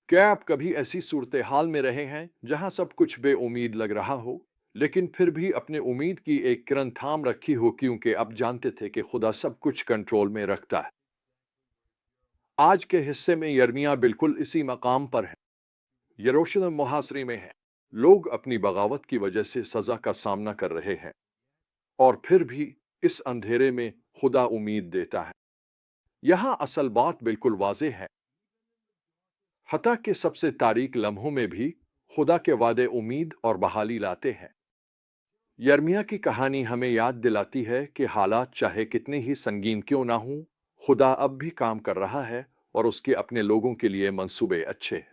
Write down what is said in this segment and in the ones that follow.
क्या आप कभी ऐसी सूरत-ए-हाल में रहे हैं, जहां सब कुछ बेउम्मीद लग रहा हो, लेकिन फिर भी अपने उम्मीद की एक किरण थाम रखी हो क्योंकि आप जानते थे कि खुदा सब कुछ कंट्रोल में रखता है? आज के हिस्से में यिर्मयाह बिल्कुल इसी मकाम पर है। यरूशलेम मुहासरे में है। लोग अपनी बगावत की वजह से सजा का सामना कर रहे हैं, और फिर भी इस अंधेरे में खुदा उम्मीद देता है। यहाँ असल बात बिल्कुल वाज़ेह है। हत्ता के सबसे तारीक लम्हों में भी खुदा के वादे उम्मीद और बहाली लाते हैं। यिर्मयाह की कहानी हमें याद दिलाती है कि हालात चाहे कितने ही संगीन क्यों ना हों, खुदा अब भी काम कर रहा है और उसके अपने लोगों के लिए मंसूबे अच्छे हैं।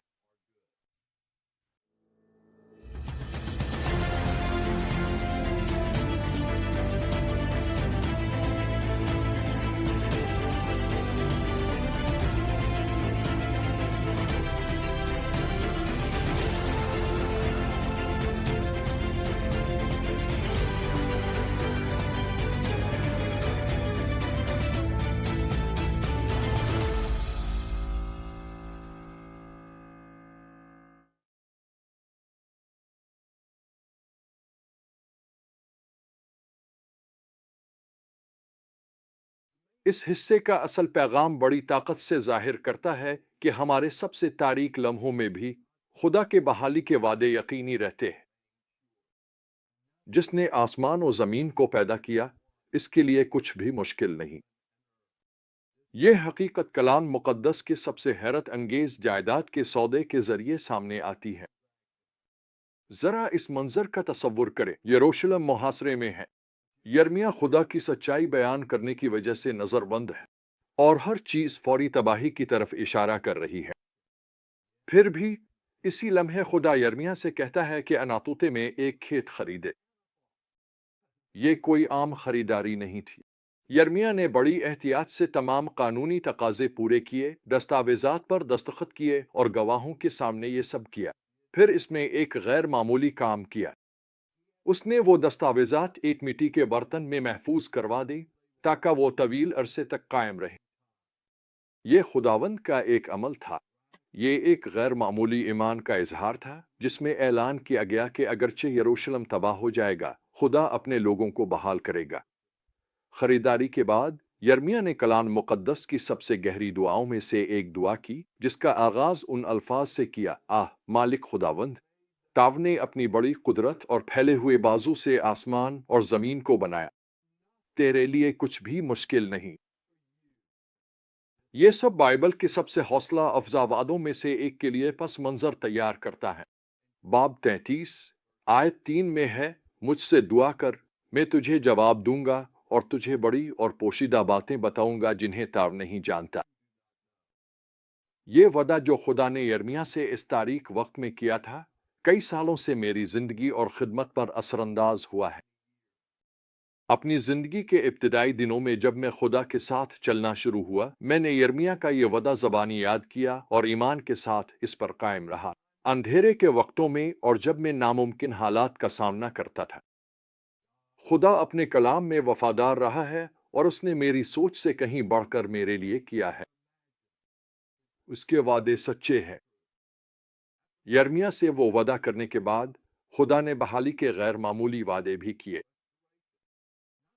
इस हिस्से का असल पैगाम बड़ी ताकत से जाहिर करता है कि हमारे सबसे तारीक लम्हों में भी खुदा के बहाली के वादे यकीनी रहते हैं। जिसने आसमान और ज़मीन को पैदा किया, इसके लिए कुछ भी मुश्किल नहीं। ये हकीकत कलाम मुक़द्दस के सबसे हैरत अंगेज जायदाद के सौदे के जरिए सामने आती है। जरा इस मंजर का तसव्वुर करें। यरूशलेम मुहासरे में है। यिर्मयाह खुदा की सच्चाई बयान करने की वजह से नजरबंद है, और हर चीज फौरी तबाही की तरफ इशारा कर रही है। फिर भी इसी लम्हे खुदा यिर्मयाह से कहता है कि अनातोते में एक खेत खरीदे। ये कोई आम खरीदारी नहीं थी। यिर्मयाह ने बड़ी एहतियात से तमाम कानूनी तकाजे पूरे किए, दस्तावेजात पर दस्तखत किए और गवाहों के सामने ये सब किया। फिर इसमें एक गैर मामूली काम किया। उसने वो दस्तावेजात एक मिट्टी के बर्तन में महफूज करवा दी, ताकि वो तवील अरसे तक कायम रहे। ये खुदावंद का एक अमल था। ये एक गैर मामूली ईमान का इजहार था, जिसमें ऐलान किया गया कि अगरचे यरूशलेम तबाह हो जाएगा, खुदा अपने लोगों को बहाल करेगा। खरीदारी के बाद यिर्मयाह ने कलाम मुक़द्दस की सबसे गहरी दुआओं में से एक दुआ की, जिसका आगाज उन अल्फाज से किया, आह मालिक खुदावंद, तावने अपनी बड़ी कुदरत और फैले हुए बाजू से आसमान और जमीन को बनाया। तेरे लिए कुछ भी मुश्किल नहीं। ये सब बाइबल के सबसे हौसला अफजा वादों में से एक के लिए पस मंजर तैयार करता है। बाब 33 आयत 3 में है, मुझसे दुआ कर, मैं तुझे जवाब दूंगा और तुझे बड़ी और पोशीदा बातें बताऊंगा जिन्हें ताव नहीं जानता। ये वदा जो खुदा ने यिर्मयाह से इस तारीख वक्त में किया था, कई सालों से मेरी जिंदगी और खिदमत पर असरअंदाज हुआ है। अपनी जिंदगी के इब्तिदाई दिनों में जब मैं खुदा के साथ चलना शुरू हुआ, मैंने यिर्मयाह का ये वदा ज़बानी याद किया और ईमान के साथ इस पर कायम रहा। अंधेरे के वक्तों में और जब मैं नामुमकिन हालात का सामना करता था, खुदा अपने कलाम में वफादार रहा है और उसने मेरी सोच से कहीं बढ़कर मेरे लिए किया है। उसके वादे सच्चे हैं। यिर्मयाह से वो वदा करने के बाद खुदा ने बहाली के गैर मामूली वादे भी किए।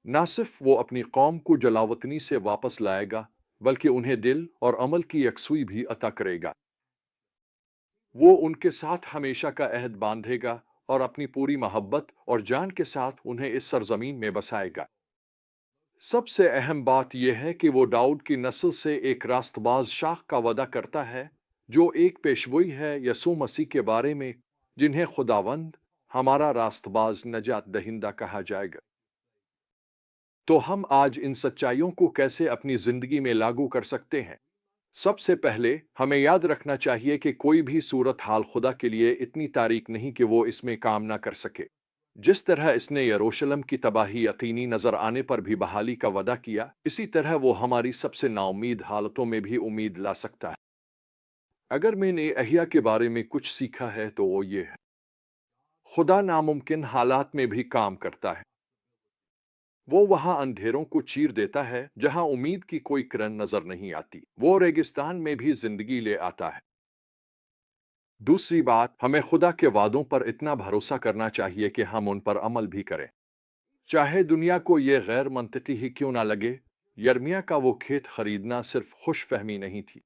ना सिर्फ वो अपनी कौम को जलावतनी से वापस लाएगा, बल्कि उन्हें दिल और अमल की यकसुई भी अता करेगा। वो उनके साथ हमेशा का अहद बांधेगा और अपनी पूरी मोहब्बत और जान के साथ उन्हें इस सरजमीन में बसाएगा। सबसे अहम बात यह है कि वो दाऊद की नस्ल से एक रास्तबाज शाख का वादा करता है, जो एक पेशगोई है यसू मसीह के बारे में, जिन्हें खुदावंद हमारा रास्तबाज नजात दहिंदा कहा जाएगा। तो हम आज इन सच्चाइयों को कैसे अपनी जिंदगी में लागू कर सकते हैं? सबसे पहले हमें याद रखना चाहिए कि कोई भी सूरत हाल खुदा के लिए इतनी तारीक नहीं कि वो इसमें काम ना कर सके। जिस तरह इसने यरूशलेम की तबाही यकीनी नजर आने पर भी बहाली का वादा किया, इसी तरह वो हमारी सबसे नाउमीद हालतों में भी उम्मीद ला सकता है। अगर मैंने अहिया के बारे में कुछ सीखा है तो वो ये है, खुदा नामुमकिन हालात में भी काम करता है। वो वहां अंधेरों को चीर देता है जहां उम्मीद की कोई किरण नजर नहीं आती। वो रेगिस्तान में भी जिंदगी ले आता है। दूसरी बात, हमें खुदा के वादों पर इतना भरोसा करना चाहिए कि हम उन पर अमल भी करें, चाहे दुनिया को ये गैर मंतकी ही क्यों ना लगे। यर्मिया का वो खेत खरीदना सिर्फ खुशफहमी नहीं थी,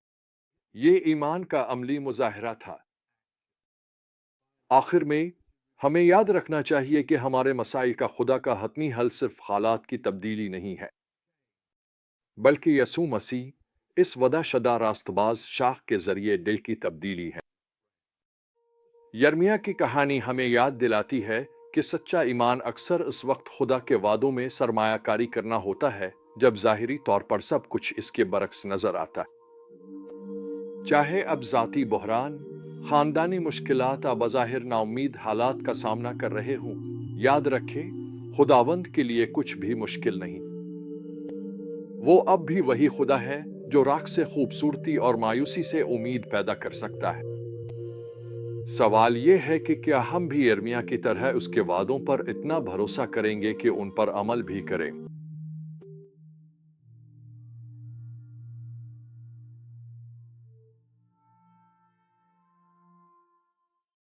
ये ईमान का अमली मुजाहिरा था। आखिर में हमें याद रखना चाहिए कि हमारे मसाइल का खुदा का हतमी हल सिर्फ हालात की तब्दीली नहीं है, बल्कि यसू मसीह इस वदाशदा रास्तबाज शाख के जरिए दिल की तब्दीली है। यर्मिया की कहानी हमें याद दिलाती है कि सच्चा ईमान अक्सर उस वक्त खुदा के वादों में सरमायाकारी करना होता है जब ज़ाहिरी तौर पर सब कुछ इसके बरक्स नजर आता है। चाहे अब ज़ाती बहरान, ख़ानदानी मुश्किलात या बज़ाहिर नाउम्मीद हालात का सामना कर रहे हों, याद रखें, खुदावंद के लिए कुछ भी मुश्किल नहीं। वो अब भी वही खुदा है जो राख से खूबसूरती और मायूसी से उम्मीद पैदा कर सकता है। सवाल ये है कि क्या हम भी यिर्मयाह की तरह उसके वादों पर इतना भरोसा करेंगे कि उन पर अमल भी करें।